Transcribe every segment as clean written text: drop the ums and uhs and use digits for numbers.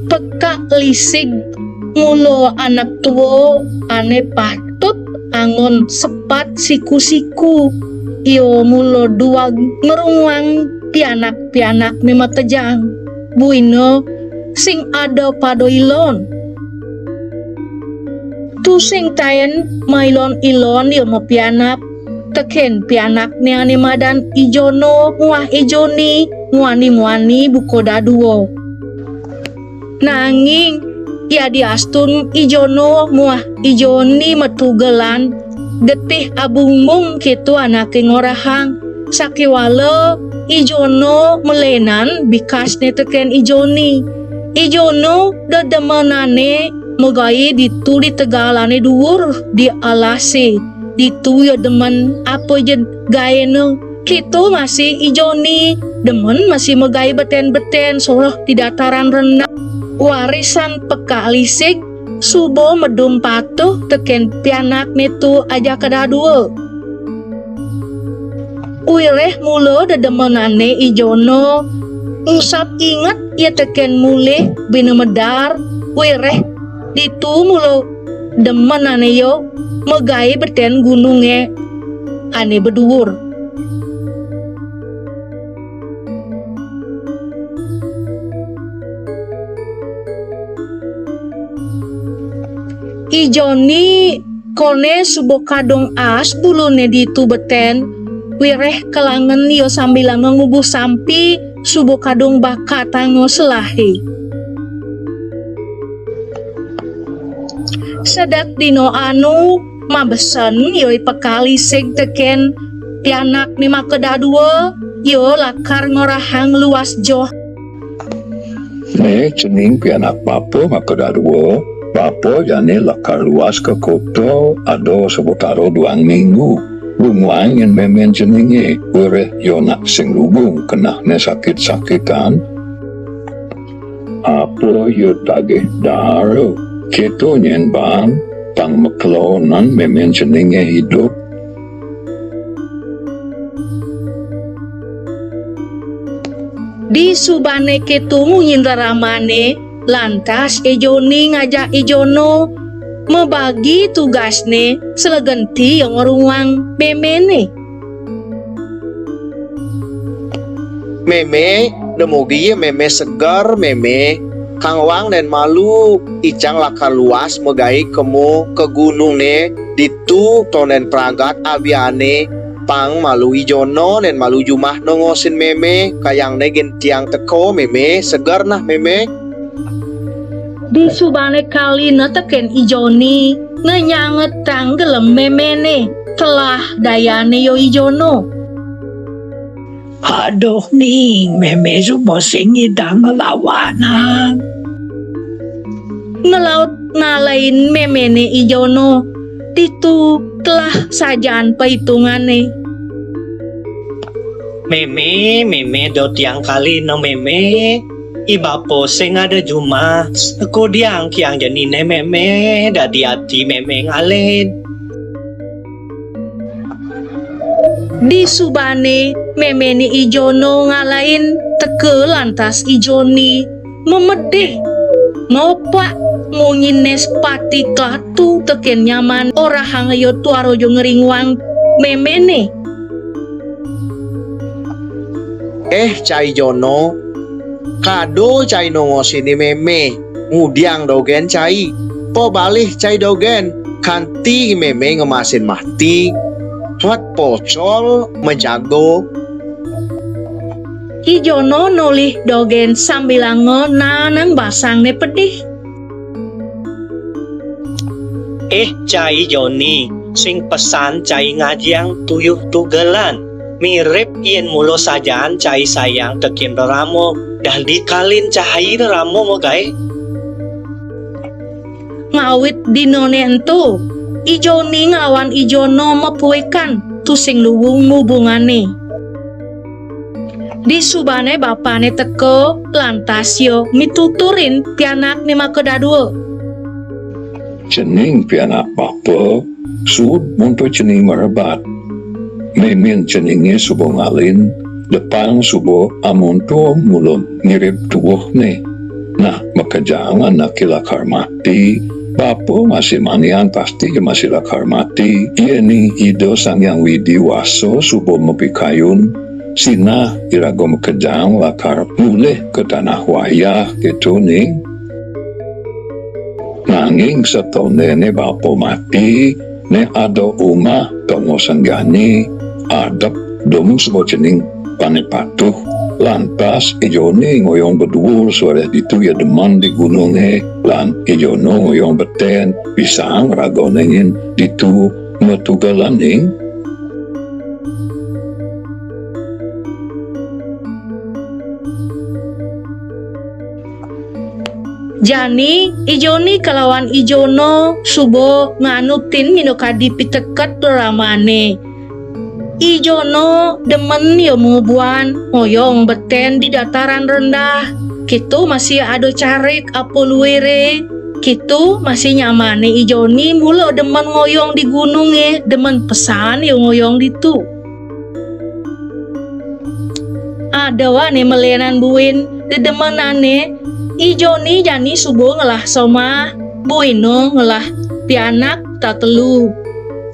Peka lisig mulo anak tuwo ane patut angon sepat siku-siku iyo mulo duag ngerunguang pianak-pianak ni makejang buino sing ada pado ilon tu sing tayen mailon ilon yo mo pianak teken pianak ni ane madan ijono muah ijoni muani buko daduo nanging ya diastun ijono muah ijoni metugelan getih abungbung kitu anake ngorahang sakiwala ijono melenan bikasne teken ijoni ijono dedemenane megai ditu di tegalane dhuwur di alase ditu ya demen apa je gaeno kitu masih ijoni demen masih megai beten-beten soroh di dataran rendah warisan peka lisik subo medum patuh teken pianak nitu aja kedadua uireh mulo dedemenane ijono usap ingat ya teken mulih bina medar uireh ditu mulo demenane yo megai beten gununge ane beduwur ijoni kone subo kadong as bulune ditu beten wireh kelangen yo sambil ngubuh sampi subo kadong baka tango selahi sedak dino anu mabesen yo pekali sig teken pianak ni makedadua yo lakar ngorahang luas joh ne cening pianak bapa makedadua bapa jane lakar luas ke kota ada sebutaro 2 minggu bunguang yang memen ceninge wireh yo nak sing lubung kena ne sakit-sakitan apa yo tagih daro kita nyen bang tang meklonan memen ceninge hidup di subane ketu nyindra ramane lantas ijoni ngajak ijono membagi tugasne selegenti yang ruang memene meme demugi meme segar meme kang wang dan malu icang lakar luas megai kemu ke gunung ne ditu tonen pragat abiane pang malu ijono dan malu jumah nongosin meme kayang ne gentiang teko meme segar nah meme di subane kali teken ijoni ngenyanget tanggelem memene telah dayane yo ijono aduh ning meme subo sing idang ngelawanan ngelaut ngalain memene ijono ditu telah sajaan perhitungane meme do tiang kali no meme ibapo sing ada juma aku diang kiang janine meme dadi hati meme ngalen di subane memeni ijono ngalain teke lantas ijoni memedih ngopak mungines pati klatu teken nyaman ora hangayo tuarojo ngeringwang memene cai jono kado cai nongosini meme ngudiang dogen cai po balih cai dogen kanti meme ngemasin mati buat pocol menjago ijono nolih dogen sambil nanang basang ne pedih cai Joni sing pesan cai ngajiang tuyuh tugelan mirip ien mulo sajaan cai sayang tekin ramo dah dikalin cahai ramo mo gai ngawit dinone ento ijoni nglawan ijono mepuekan tu sing luwung hubungane di subane bapane teko lantas yo mituturin pianak ni makedadua cening pianak bapa sud untuk cening merebat memin ceningnya subo ngalin Depan subuh amun tu mulum ngirip tubuh ni. Nah, maka jangan nak lakar mati. Bapa masih manian pasti dia masih lakar mati. Ia ni ido sang yang widi waso subuh mepikayun. Sina irago mekejang lakar mulih ke tanah wayah gitu ning. Nanging setone ne bapa mati, ne ada umah tongo sanggani, adap dom sebuah jening panik patuh. Lantas ijone ngoyong berdua suara itu ya deman di gunungnya. Lan ijono ngoyong beten pisang ragonengin ditu metugalaning. Jani ijoni kalawan ijono subo nganutin minokadi pitekat ramane. Ijono demen yo mubuan ngoyong beten di dataran rendah. Kitu masih ada carik apo luere. Kitu masih nyamane ijoni mulo demen ngoyong di gunungnya, demen pesan yo ngoyong ditu. Ada wane melenan buin dedemenane. Ijoni jani subuh ngelah soma, buino ngelah pianak tatelu.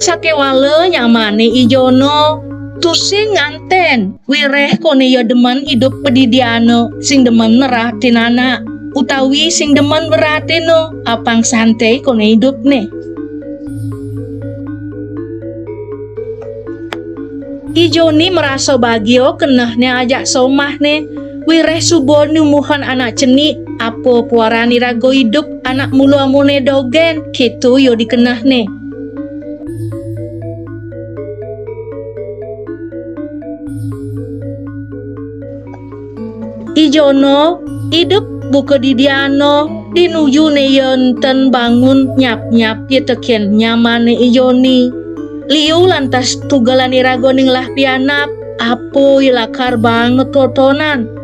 Sakewale nyamane ijono, tusing nganten, wireh kone ya demen hidup pedidiano, sing demen meratin anak, utawi sing demen beratino, apang santai kone hidup ne. Ijoni merasa bagio kenahnya ajak somah ne. Wireh subuh numuhan anak ceni, apo puarani rago hidup anak mulu amune dogen, gitu yo dikenah ne. Ijono hidup buka didiano, dinuju ne yenten bangun nyap-nyap ye teken nyamane ijoni. Liu lantas tugalani rago ning lah pianap, apo ilakar banget totonan.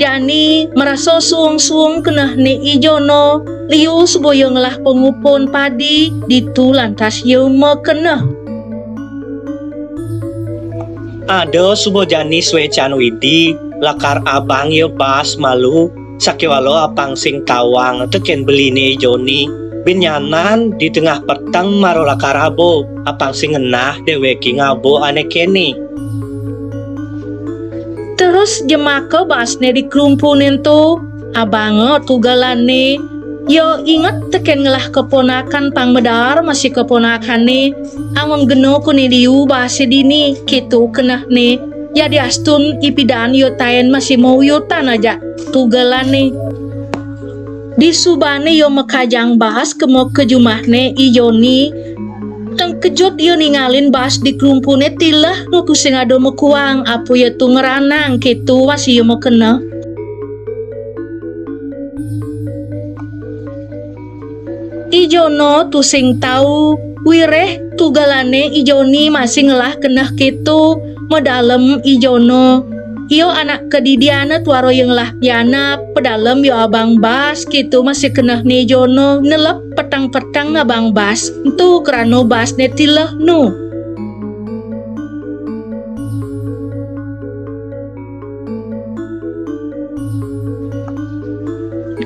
Jani merasa suung-suung kenah ni ijono, liu suboyong lah pengupon padi, ditu lantas yo mekenah. Ada subo jani swecan widi, lakar abang yo bas malu, sakewalo apang sing tawang teken beline joni. Binyanan di tengah petang maro lakar abo, apang sing ngenah deweki ngabo ane keni. Terus jemaka basne dikerumpunin tu, abango tugalane. Yo ingat teken ngelah keponakan pang medar masih keponakan ni. Amun geno kuni diu bahasa dini, kitu kenah ni. Ya diastun ipidan yo tayen masih mau yutan aja tugalane. Di subane yo mekajang bahas kemo kejumahne ijoni. Teng kejut yo ningalin bahas di kerumpune tilah nuku sing ado mekuang apu ya tu ngeranang kitu masih yo mekena. Ijono tu sing tau wireh tugalane ijoni masih ngelah kenah kitu medalem ijono. Iyo anak kedidiana tuaro yang lah piana pedalem yo abang bas gitu masih kenah ni jono nelep petang-petang abang bas tu kerano bas netilah nu.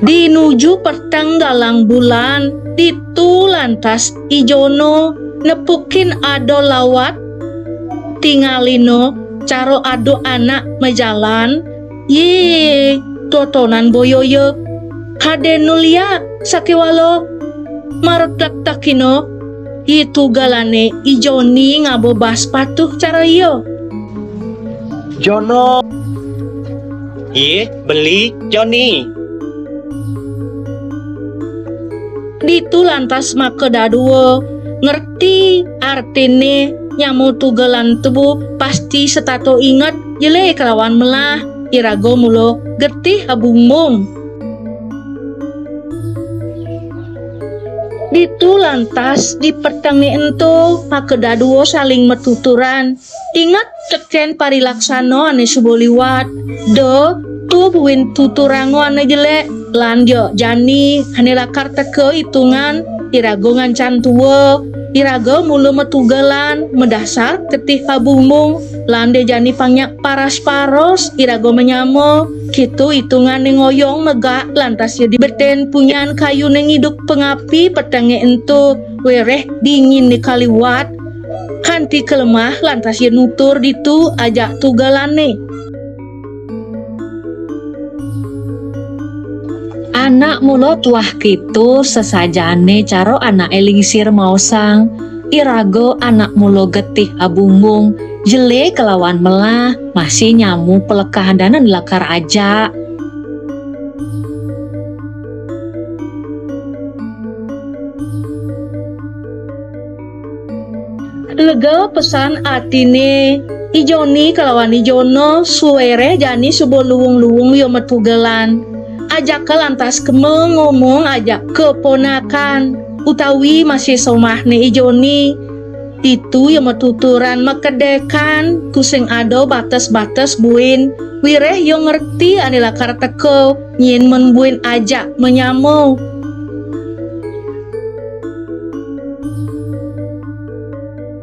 Dinuju petang galang bulan ditu lantas ijono nepukin ado lawat tingalino caro ado anak mejalan, ye totonan boyoyo, hade nulia sakewalo, maretak takino, itu galane ijoni ngabo bas patuh cara yo. Jono Ye, beli Joni. Ditu lantas maka daduo, ngerti artine nyamu tugelan tubuh pasti setato ingat jele kelawan melah irago mulo getih abumung. Ditu lantas di petangni ento maka daduo saling metuturan. Ingat teken parilaksano ane subo liwat. Do tu buin tuturango ane jelek lanjo jani ane lakar teke hitungan irago ngancan tuwo. Iraga mula metugalan mendasar ketih kabumung lande jani pangyak paras-paros iraga menyamo kitu hitungan ngoyong megak lantas ya dibeten punyan kayu neng hidup pengapi petange entu wereh dingin di kaliwat kanti kelemah lantas ya nutur ditu ajak tugalane. Anak mulo tuah kitu sesajane caro anak elingsir mausang irago anak mulo getih abungbung jele kelawan melah masih nyamu pelekah danan lakar aja. Lega pesan atine ijoni kelawan ijono suwere jani subo luwung-luwung yo metugelan ajak ke lantas keme ngomong ajak keponakan utawi masih somahne ijoni itu yo metuturan mekedekan kusing ado batas-batas buin wireh yo ngerti anilakar teko nyin menbuin ajak menyamo